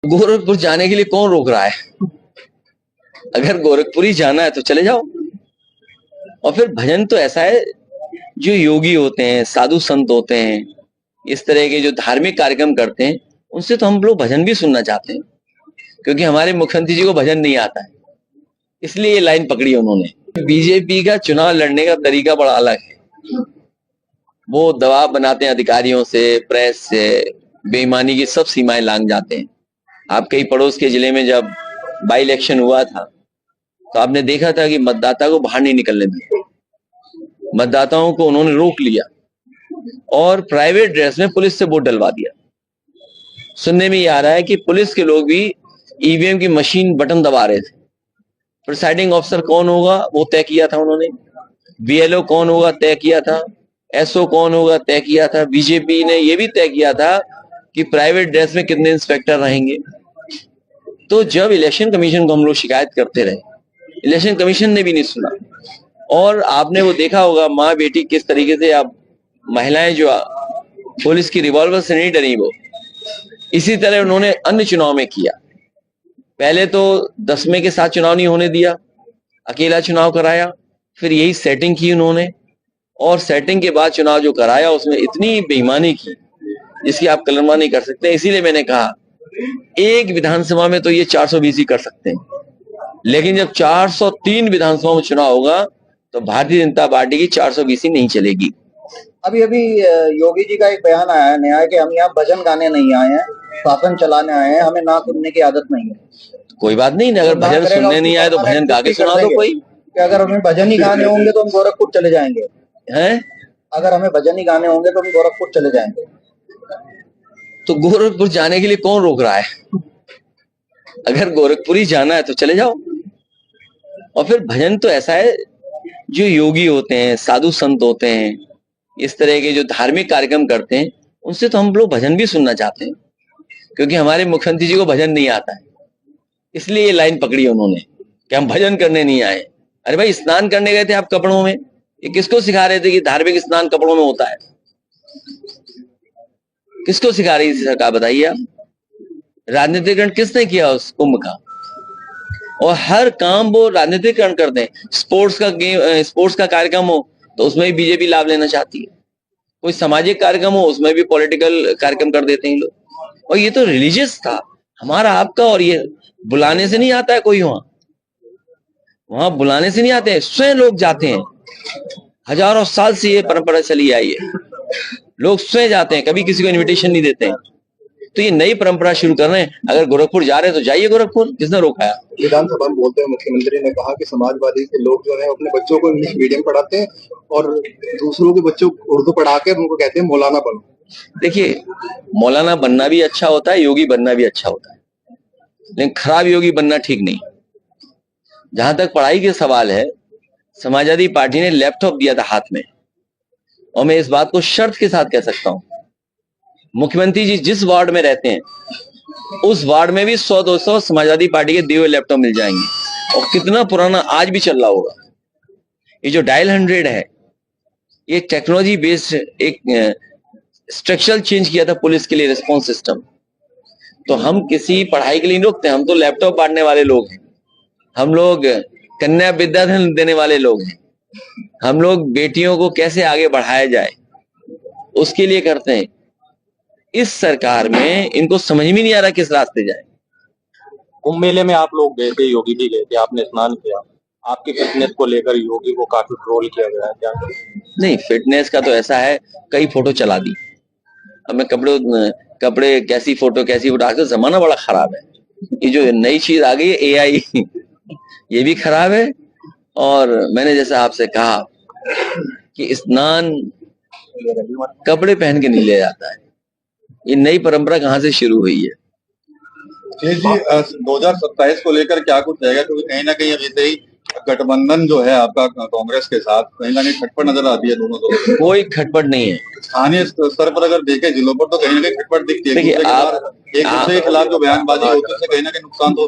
गोरखपुर जाने के लिए कौन रोक रहा है? अगर गोरखपुर ही जाना है तो चले जाओ। और फिर भजन तो ऐसा है, जो योगी होते हैं, साधु संत होते हैं, इस तरह के जो धार्मिक कार्यक्रम करते हैं, उनसे तो हम लोग भजन भी सुनना चाहते हैं, क्योंकि हमारे मुख्यमंत्री जी को भजन नहीं आता है, इसलिए ये लाइन पकड़ी उन्होंने। बीजेपी का चुनाव लड़ने का तरीका बड़ा अलग है। वो दबाव बनाते हैं अधिकारियों से, प्रेस से, बेईमानी की सब सीमाएं लांघ जाते हैं। आप कई पड़ोस के जिले में जब बाई इलेक्शन हुआ था तो आपने देखा था कि मतदाता को बाहर नहीं निकलने दिया, मतदाताओं को उन्होंने रोक लिया और प्राइवेट ड्रेस में पुलिस से वोट डलवा दिया। सुनने में ये आ रहा है कि पुलिस के लोग भी ईवीएम की मशीन बटन दबा रहे थे। प्रिसाइडिंग ऑफिसर कौन होगा वो तय किया था उन्होंने, बीएलओ कौन होगा तय किया था, एसओ कौन होगा तय किया था। बीजेपी ने ये भी तय किया था कि प्राइवेट ड्रेस में कितने इंस्पेक्टर रहेंगे। तो जब इलेक्शन कमीशन को हम लोग शिकायत करते रहे, इलेक्शन कमीशन ने भी नहीं सुना। और आपने वो देखा होगा, माँ बेटी किस तरीके से, आप महिलाएं जो पुलिस की रिवॉल्वर से नहीं डरी, वो इसी तरह उन्होंने अन्य चुनाव में किया। पहले तो 10वें के साथ चुनाव नहीं होने दिया, अकेला चुनाव कराया, फिर यही सेटिंग की उन्होंने, और सेटिंग के बाद चुनाव जो कराया उसमें इतनी बेईमानी की जिसकी आप कल्पना नहीं कर सकते। इसीलिए मैंने कहा एक विधानसभा में तो ये 420 ही कर सकते हैं, लेकिन जब 403 विधानसभा में चुनाव होगा तो भारतीय जनता पार्टी की 420 ही नहीं चलेगी। अभी अभी योगी जी का एक बयान आया है नया कि हम यहाँ भजन गाने नहीं आए हैं, शासन चलाने आए हैं, हमें ना सुनने की आदत नहीं है। कोई बात नहीं, अगर भजन सुनने नहीं आए तो भजन गा के सुना दो कोई। कि अगर हमें भजन ही गाने होंगे तो हम गोरखपुर चले जाएंगे हैं? अगर हमें भजन ही गाने होंगे तो हम गोरखपुर चले जाएंगे। तो गोरखपुर जाने के लिए कौन रोक रहा है? अगर गोरखपुर ही जाना है तो चले जाओ। और फिर भजन तो ऐसा है, जो योगी होते हैं, साधु संत होते हैं, इस तरह के जो धार्मिक कार्यक्रम करते हैं, उनसे तो हम लोग भजन भी सुनना चाहते हैं, क्योंकि हमारे मुख्यमंत्री जी को भजन नहीं आता है, इसलिए ये लाइन पकड़ी उन्होंने कि हम भजन करने नहीं आए। अरे भाई, स्नान करने गए थे आप कपड़ों में, ये किसको सिखा रहे थे कि धार्मिक स्नान कपड़ों में होता है? किसको सिखा रही थी सरकार, बताइए आप? राजनीतिकरण किसने किया उस कुंभ का? और हर काम वो राजनीतिकरण करते हैं। स्पोर्ट्स का कार्यक्रम हो तो उसमें भी बीजेपी लाभ लेना चाहती है, कोई सामाजिक कार्यक्रम हो उसमें भी पॉलिटिकल कार्यक्रम कर देते हैं लोग। और ये तो रिलीजियस था हमारा आपका, और ये बुलाने से नहीं आता है कोई, वहां बुलाने से नहीं आते हैं, स्वयं लोग जाते हैं। हजारों साल से ये परंपरा चली आई है, लोग स्वयं जाते हैं, कभी किसी को इनविटेशन नहीं देते हैं। तो ये नई परंपरा शुरू कर रहे हैं। अगर गोरखपुर जा रहे हैं तो जाइए गोरखपुर, किसने रोका है? विधानसभा में बोलते हैं मुख्यमंत्री ने कहा कि समाजवादी के लोग जो है अपने बच्चों को इंग्लिश मीडियम पढ़ाते हैं और दूसरों के बच्चों को उर्दू पढ़ा के उनको कहते हैं मौलाना बनो। देखिए, मौलाना बनना भी अच्छा होता है, योगी बनना भी अच्छा होता है, लेकिन खराब योगी बनना ठीक नहीं। जहां तक पढ़ाई के सवाल है, समाजवादी पार्टी ने लैपटॉप दिया था हाथ में, और मैं इस बात को शर्त के साथ कह सकता हूं, मुख्यमंत्री जी जिस वार्ड में रहते हैं उस वार्ड में भी 100-200 समाजवादी पार्टी के दिए हुए लैपटॉप मिल जाएंगे, और कितना पुराना आज भी चल रहा होगा। ये जो डायल 100 है, ये टेक्नोलॉजी बेस्ड एक स्ट्रक्चरल चेंज किया था पुलिस के लिए, रिस्पॉन्स सिस्टम। तो हम किसी पढ़ाई के लिए नहीं रोकते, हम तो लैपटॉप बांटने वाले लोग हैं, हम लोग कन्या विद्याधन देने वाले लोग हैं, हम लोग बेटियों को कैसे आगे बढ़ाया जाए उसके लिए करते हैं। इस सरकार में इनको समझ में नहीं आ रहा किस रास्ते जाए। कुंभ मेले में आप लोग गए थे, योगी भी गए थे, आपने स्नान किया, आपकी फिटनेस को लेकर योगी को काफी ट्रोल किया गया है, क्या? नहीं, फिटनेस का तो ऐसा है, कई फोटो चला दी। अब मैं कपड़े कैसी फोटो आजकल जमाना बड़ा खराब है। ये जो नई चीज आ गई है एआई, ये भी खराब है। और मैंने जैसा आपसे कहा कि स्नान कपड़े पहन के नहीं लिया जाता है, ये नई परंपरा कहाँ से शुरू हुई है? जी 2027 को लेकर क्या कुछ रहेगा, क्योंकि कहीं ना कहीं अभी से ही गठबंधन जो है आपका कांग्रेस के साथ कहीं ना कहीं खटपट नजर आती है दोनों दलों। कोई खटपट नहीं है। स्थानीय स्तर पर अगर देखें जिलों पर तो कहीं ना कहीं खटपट दिखती है। देखिए, एक दूसरे के खिलाफ जो बयानबाजी होती है उससे कहीं ना कहीं नुकसान तो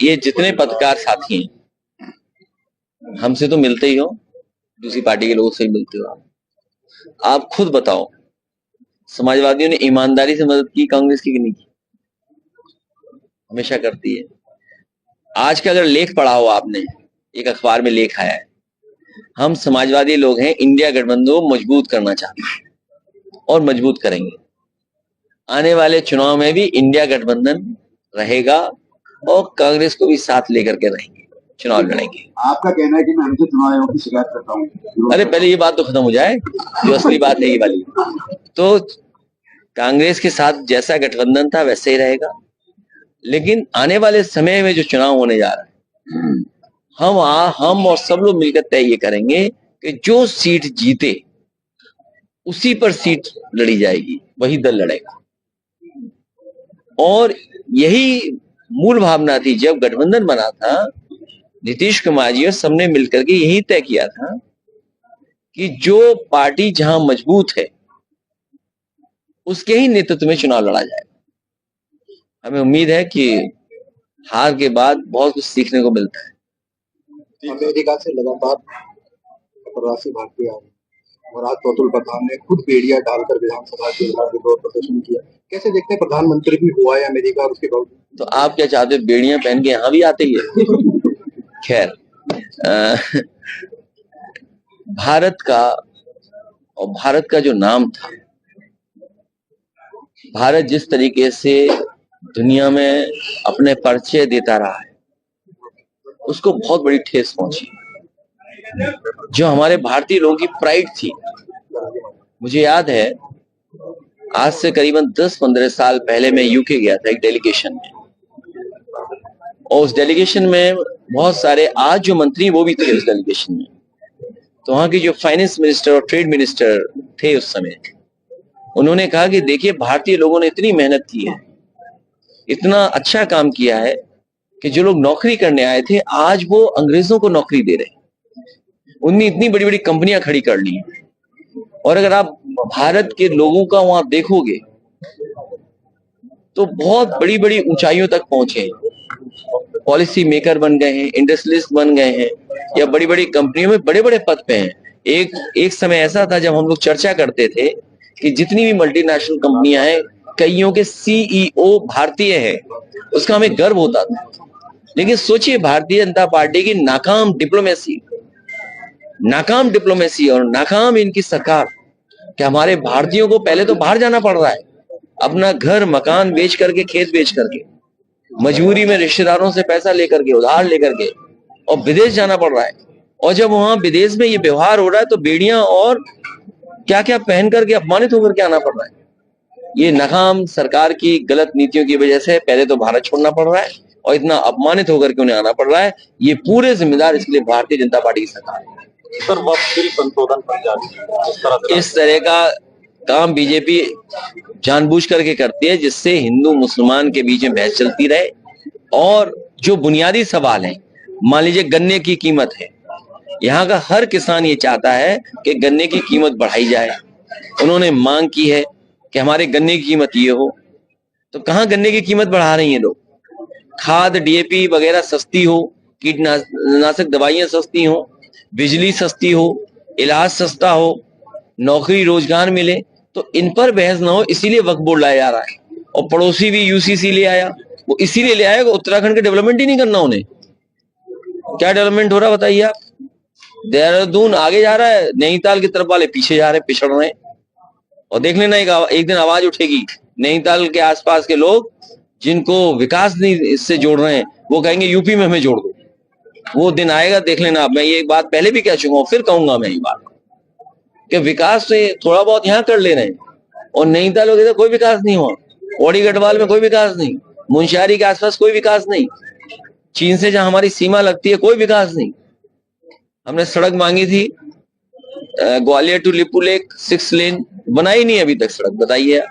ये जितने पत्रकार साथी हैं, हमसे तो मिलते ही हो, दूसरी पार्टी के लोगों से ही मिलते हो। आप खुद बताओ, समाजवादियों ने ईमानदारी से मदद की कांग्रेस की कि नहीं की? हमेशा करती है। आज का अगर लेख पढ़ा हो आपने, एक अखबार में लेख आया है, हम समाजवादी लोग हैं, इंडिया गठबंधन को मजबूत करना चाहते हैं और मजबूत करेंगे। आने वाले चुनाव में भी इंडिया गठबंधन रहेगा और कांग्रेस को भी साथ लेकर के रहेंगे, चुनाव लड़ेंगे। आपका कहना है कि मैं हमसे चुनाव आयोग की शिकायत करता हूँ। अरे पहले ये बात तो खत्म हो जाए, जो असली बात है ये वाली। तो कांग्रेस के साथ जैसा गठबंधन था वैसे ही रहेगा, लेकिन आने वाले समय में जो चुनाव होने जा रहा है, हम और सब लोग मिलकर तय ये करेंगे कि जो सीट जीते उसी पर सीट लड़ी जाएगी, वही दल लड़ेगा। और यही मूल भावना थी जब गठबंधन बना था, नीतीश कुमार जी और सबने मिलकर के यही तय किया था कि जो पार्टी जहां मजबूत है उसके ही नेतृत्व में चुनाव लड़ा जाएगा। हमें उम्मीद है कि हार के बाद बहुत कुछ सीखने को मिलता है। अमेरिका से लगातार प्रवासी भारतीय आए और आज प्रतुल पठान ने खुद बेड़िया डालकर विधानसभा के विरोध प्रदर्शन किया। कैसे देखते हैं, प्रधानमंत्री भी हुआ है अमेरिका और उसके बावजूद? तो आप क्या चाहते हो, बेड़ियां पहन के यहाँ भी आते ही है? खैर, भारत का और भारत का जो नाम था, भारत जिस तरीके से दुनिया में अपने परिचय देता रहा है, उसको बहुत बड़ी ठेस पहुंची। जो हमारे भारतीय लोगों की प्राइड थी, मुझे याद है आज से करीबन 10-15 साल पहले मैं यूके गया था एक डेलीगेशन में, और उस डेलीगेशन में बहुत सारे आज जो मंत्री वो भी थे उस डेलीगेशन में। तो वहां की जो फाइनेंस मिनिस्टर और ट्रेड मिनिस्टर थे उस समय, उन्होंने कहा कि देखिए भारतीय लोगों ने इतनी मेहनत की है, इतना अच्छा काम किया है कि जो लोग नौकरी करने आए थे आज वो अंग्रेजों को नौकरी दे रहे हैं। उनने इतनी बड़ी बड़ी कंपनियां खड़ी कर ली, और अगर आप भारत के लोगों का वहां देखोगे तो बहुत बड़ी बड़ी ऊंचाइयों तक पहुंचे हैं, पॉलिसी मेकर बन गए हैं, इंडस्ट्रियलिस्ट बन गए हैं, या बड़ी बड़ी कंपनियों में बड़े बड़े पद पे हैं। एक समय ऐसा था जब हम लोग चर्चा करते थे कि जितनी भी मल्टीनेशनल कंपनियां हैं, कईयों के सीईओ भारतीय हैं, उसका हमें गर्व होता था। लेकिन सोचिए भारतीय जनता पार्टी की नाकाम डिप्लोमेसी और नाकाम इनकी सरकार, कि हमारे भारतीयों को पहले तो बाहर जाना पड़ रहा है, अपना घर मकान बेच करके, खेत बेच करके, मजबूरी में रिश्तेदारों से पैसा लेकर के, उधार लेकर के, और विदेश जाना पड़ रहा है। और जब वहां विदेश में ये व्यवहार हो रहा है तो बेड़ियां और क्या क्या पहन करके अपमानित होकर के आना पड़ रहा है। ये नाकाम सरकार की गलत नीतियों की वजह से पहले तो भारत छोड़ना पड़ रहा है और इतना अपमानित होकर के उन्हें आना पड़ रहा है। ये पूरे जिम्मेदार इसके लिए भारतीय जनता पार्टी की सरकार है। सर, वक्त बिल संशोधन पर जारी इस तरह का काम बीजेपी जानबूझ करके करती है जिससे हिंदू मुसलमान के बीच में बहस चलती रहे। और जो बुनियादी सवाल है, मान लीजिए गन्ने की कीमत है, यहाँ का हर किसान ये चाहता है कि गन्ने की कीमत बढ़ाई जाए। उन्होंने मांग की है कि हमारे गन्ने की कीमत ये हो, तो कहाँ गन्ने की कीमत बढ़ा रही हैं लोग? खाद डीएपी वगैरह सस्ती हो, कीटनाशक दवाइयां सस्ती हो, बिजली सस्ती हो, इलाज सस्ता हो, नौकरी रोजगार मिले, तो इन पर बहस ना हो, इसीलिए वक्फ बोर्ड लाया जा रहा है। और पड़ोसी भी यूसीसी ले आया, वो इसीलिए ले आया कि उत्तराखंड के डेवलपमेंट ही नहीं करना उन्हें। क्या डेवलपमेंट हो रहा बताइए आप? देहरादून आगे जा रहा है, नैनीताल की तरफ वाले पीछे जा रहे हैं, पिछड़ रहे हैं। और देख लेना एक दिन आवाज उठेगी, नैनीताल के आसपास के लोग जिनको विकास नहीं इससे जोड़ रहे हैं, वो कहेंगे यूपी में हमें जोड़ दो। वो दिन आएगा, देख लेना आप। मैं ये एक बात पहले भी कह चुका हूं, फिर कहूंगा मैं ये बात कि विकास से थोड़ा बहुत यहाँ कर ले रहे हैं, और नैनीताल वगैरह कोई विकास नहीं हुआ, औड़ी गढ़वाल में कोई विकास नहीं, मुंशियारी के आसपास कोई विकास नहीं, चीन से जहां हमारी सीमा लगती है कोई विकास नहीं। हमने सड़क मांगी थी ग्वालियर टू लिपुलेख 6 लेन, बनाई नहीं अभी तक सड़क, बताइए।